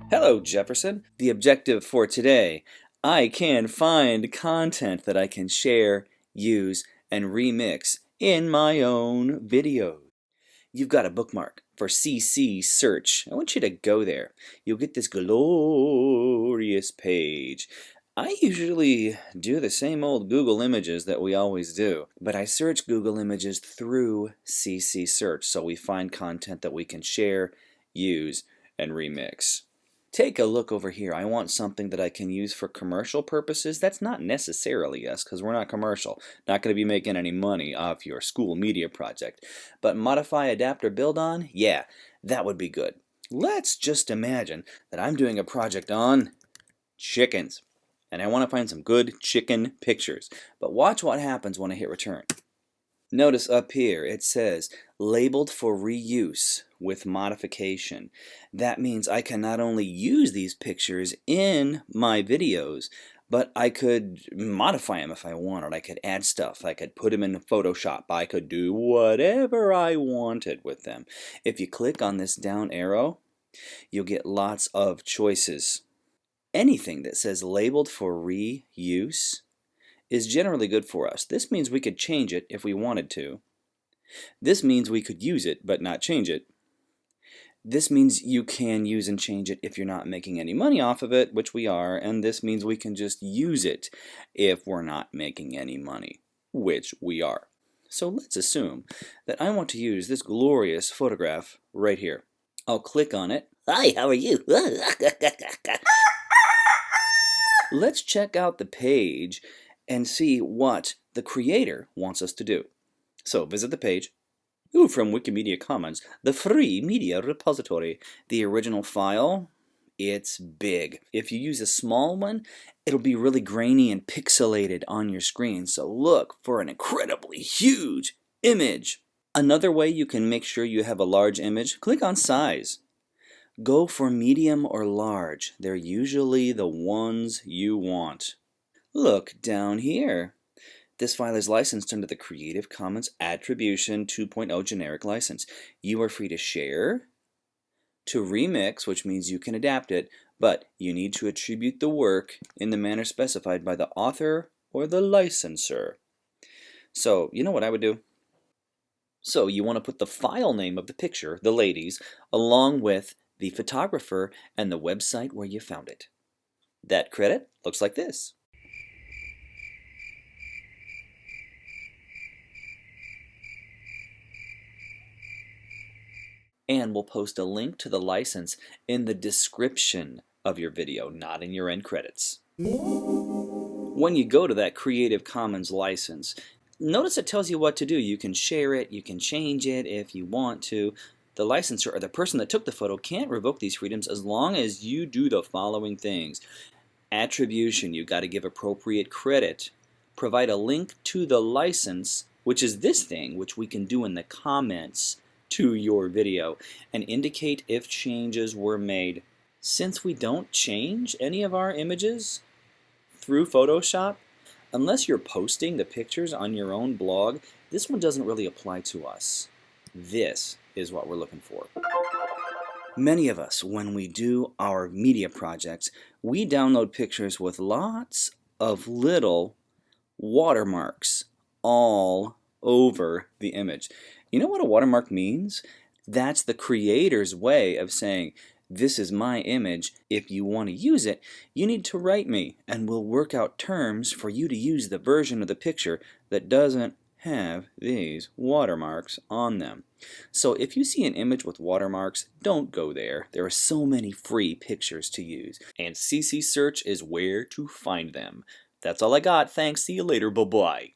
Hello, Jefferson. The objective for today, I can find content that I can share, use, and remix in my own videos. You've got a bookmark for CCSearch. I want you to go there. You'll get this glorious page. I usually do the same old Google images that we always do, but I search Google images through CCSearch, so we find content that we can share, use, and remix. Take a look over here. I want something that I can use for commercial purposes. That's not necessarily us, because we're not commercial. Not going to be making any money off your school media project. But modify, adapt, or build on? Yeah, that would be good. Let's just imagine that I'm doing a project on chickens, and I want to find some good chicken pictures. But watch what happens when I hit return. Notice up here it says labeled for reuse with modification. That means I can not only use these pictures in my videos, but I could modify them if I wanted. I could add stuff. I could put them in Photoshop. I could do whatever I wanted with them. If you click on this down arrow, you'll get lots of choices. Anything that says labeled for reuse is generally good for us. This means we could change it if we wanted to. This means we could use it but not change it. This means you can use and change it if you're not making any money off of it, which we are, and this means we can just use it if we're not making any money, which we are. So let's assume that I want to use this glorious photograph right here. I'll click on it. Hi, how are you? Let's check out the page and see what the creator wants us to do. So visit the page. Ooh, from Wikimedia Commons, the free media repository. The original file, it's big. If you use a small one, it'll be really grainy and pixelated on your screen. So look for an incredibly huge image. Another way you can make sure you have a large image, click on size. Go for medium or large. They're usually the ones you want. Look down here. This file is licensed under the Creative Commons Attribution 2.0 generic license. You are free to share, to remix, which means you can adapt it, but you need to attribute the work in the manner specified by the author or the licensor. So, you know what I would do? So, you want to put the file name of the picture, the ladies, along with the photographer and the website where you found it. That credit looks like this. And we'll post a link to the license in the description of your video, not in your end credits. When you go to that Creative Commons license, notice it tells you what to do. You can share it, you can change it if you want to. The licensor or the person that took the photo can't revoke these freedoms as long as you do the following things. Attribution, you've got to give appropriate credit. Provide a link to the license, which is this thing, which we can do in the comments to your video, and indicate if changes were made. Since we don't change any of our images through Photoshop, unless you're posting the pictures on your own blog, this one doesn't really apply to us. This is what we're looking for. Many of us, when we do our media projects, we download pictures with lots of little watermarks all over the image. You know what a watermark means? That's the creator's way of saying, this is my image. If you want to use it, you need to write me, and we'll work out terms for you to use the version of the picture that doesn't have these watermarks on them. So if you see an image with watermarks, don't go there. There are so many free pictures to use, and CCSearch is where to find them. That's all I got. Thanks. See you later. Bye-bye.